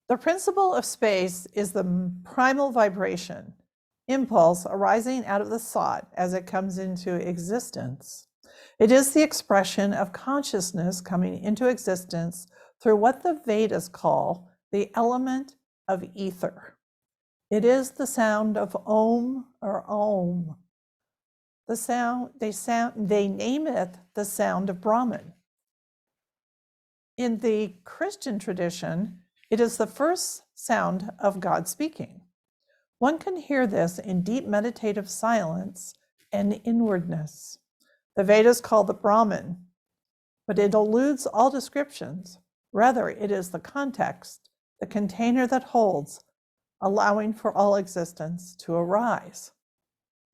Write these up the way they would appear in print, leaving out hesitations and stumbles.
The principle of space is the primal vibration, impulse arising out of the thought as it comes into existence. It is the expression of consciousness coming into existence through what the Vedas call the element of ether. It is the sound of Om or Om. They name it the sound of Brahman. In the Christian tradition, it is the first sound of God speaking. One can hear this in deep meditative silence and inwardness. The Vedas call the Brahman, but it eludes all descriptions. Rather, it is the context, the container that holds, allowing for all existence to arise.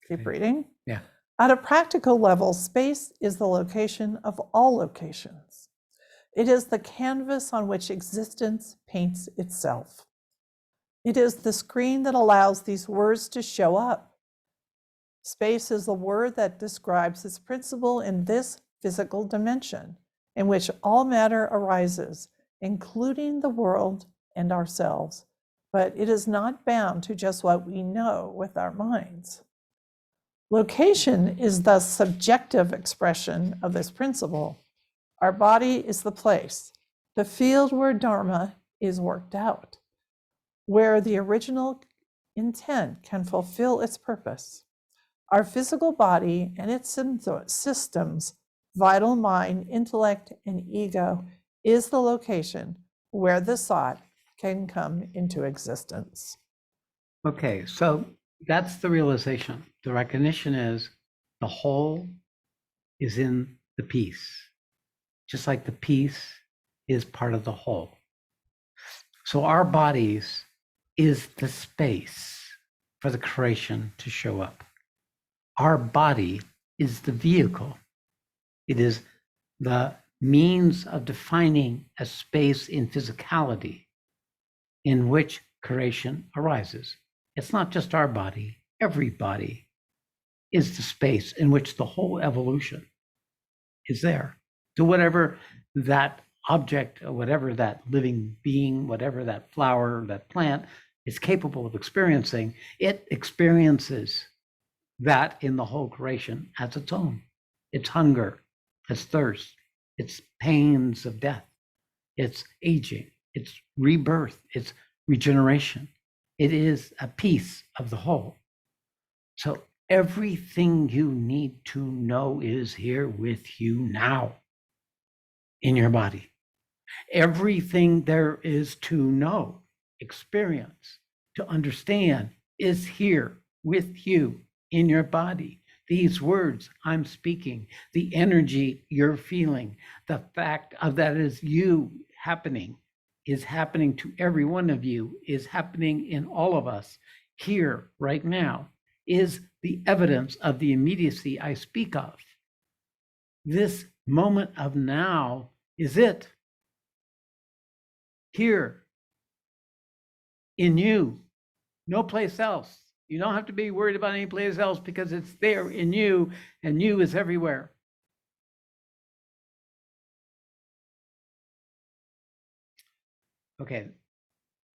Keep reading. Yeah. At a practical level, space is the location of all locations. It is the canvas on which existence paints itself. It is the screen that allows these words to show up. Space is the word that describes its principle in this physical dimension, in which all matter arises, including the world and ourselves, but it is not bound to just what we know with our minds. Location is the subjective expression of this principle. Our body is the place, the field where Dharma is worked out, where the original intent can fulfill its purpose. Our physical body and its systems, vital mind, intellect, and ego, is the location where the thought can come into existence. Okay, so that's the realization. The recognition is the whole is in the piece, just like the piece is part of the whole. So our bodies is the space for the creation to show up. Our body is the vehicle. It is the means of defining a space in physicality in which creation arises. It's not just our body. Every body is the space in which the whole evolution is there. To whatever that object or whatever that living being, whatever that flower, that plant is capable of experiencing, it experiences that in the whole creation as its own. Its hunger, its thirst, its pains of death, its aging, its rebirth, its regeneration. It is a piece of the whole. So everything you need to know is here with you now in your body. Everything there is to know, experience, to understand is here with you in your body. These words I'm speaking, the energy you're feeling, the fact of that is you happening, is happening to every one of you, is happening in all of us here right now, is the evidence of the immediacy I speak of. This moment of now is it. Here in you, no place else. You don't have to be worried about any place else because it's there in you, and you is everywhere. Okay,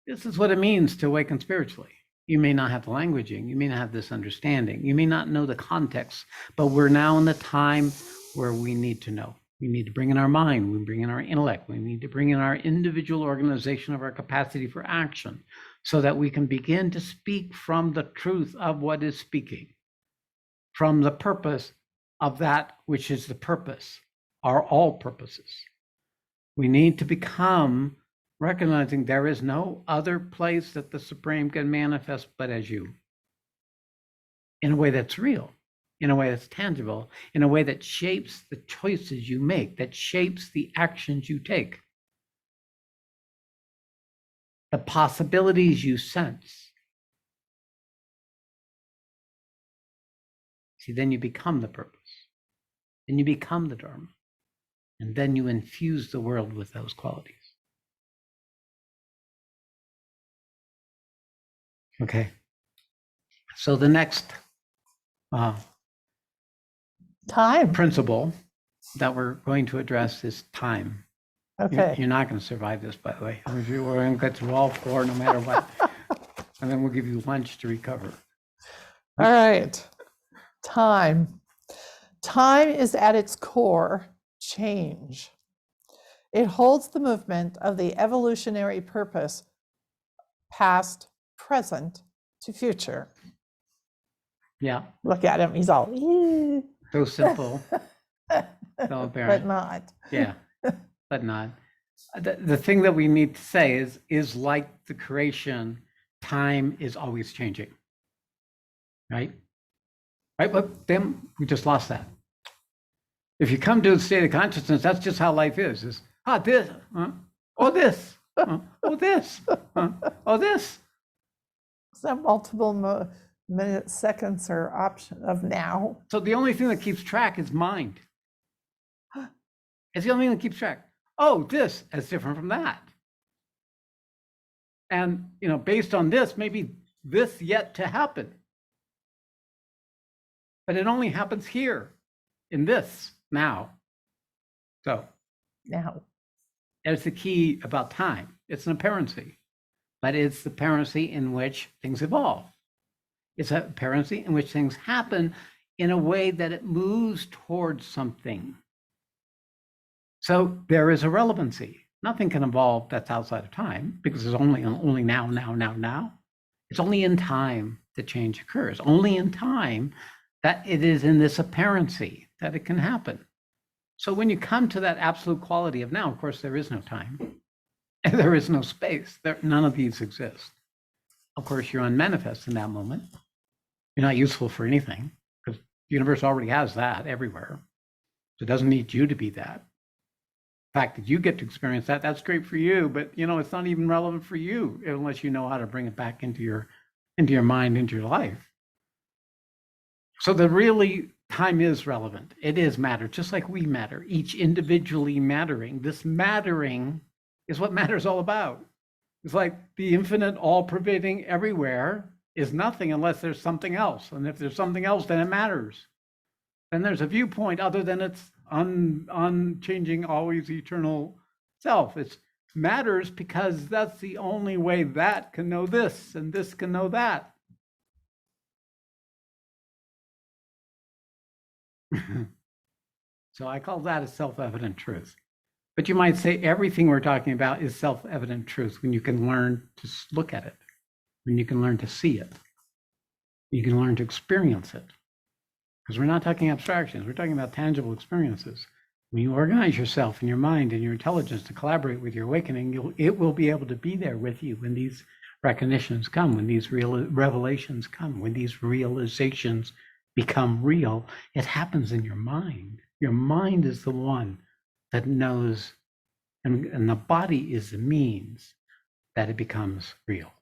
this is what it means to awaken spiritually. You may not have the languaging, you may not have this understanding, you may not know the context, but we're now in the time where we need to know. We need to bring in our mind, we bring in our intellect, we need to bring in our individual organization of our capacity for action so that we can begin to speak from the truth of what is speaking, from the purpose of that which is the purpose, are all purposes. We need to become recognizing there is no other place that the Supreme can manifest but as you, in a way that's real, in a way that's tangible, in a way that shapes the choices you make, that shapes the actions you take, the possibilities you sense. See, then you become the purpose, then you become the Dharma, and then you infuse the world with those qualities. Okay, so the next time principle that we're going to address is time. Okay. You're not going to survive this, by the way. We're going to get through all four no matter what. And then we'll give you lunch to recover. All right. Time. Time is at its core change. It holds the movement of the evolutionary purpose, past, present, to future. Yeah, Look at him. He's all, "Ew," so simple, so but apparent. not. Yeah, but not. The thing that we need to say is like the creation, time is always changing. Right? Right? But then we just lost that. If you come to a state of consciousness, that's just how life is. Is this, oh this, oh this, oh this. So multiple minutes, seconds, or option of now. So the only thing that keeps track is mind. It's the only thing that keeps track. Oh, this is different from that. And based on this, maybe this yet to happen. But it only happens here, in this, now. So Now. there's the key about time. It's an apparency, but it's the apparency in which things evolve. It's a apparency in which things happen in a way that it moves towards something. So there is a relevancy. Nothing can evolve that's outside of time because it's only now. It's only in time that change occurs. Only in time that it is in this apparency that it can happen. So when you come to that absolute quality of now, of course, there is no time. And there is no space. None of these exist. Of course, you're unmanifest in that moment. You're not useful for anything because the universe already has that everywhere. So it doesn't need you to be that. The fact that you get to experience that, that's great for you, but it's not even relevant for you unless you know how to bring it back into your mind, into your life. So really time is relevant. It is matter, just like we matter, each individually mattering. This mattering is what matter is all about. It's like the infinite, all-pervading everywhere is nothing unless there's something else. And if there's something else, then it matters. Then there's a viewpoint other than its unchanging, always eternal self. It matters because that's the only way that can know this and this can know that. So I call that a self-evident truth. But you might say everything we're talking about is self-evident truth when you can learn to look at it, when you can learn to see it, you can learn to experience it. Because we're not talking abstractions, we're talking about tangible experiences. When you organize yourself and your mind and your intelligence to collaborate with your awakening, it will be able to be there with you when these recognitions come, when these revelations come, when these realizations become real. It happens in your mind. Your mind is the one that knows, and the body is the means that it becomes real.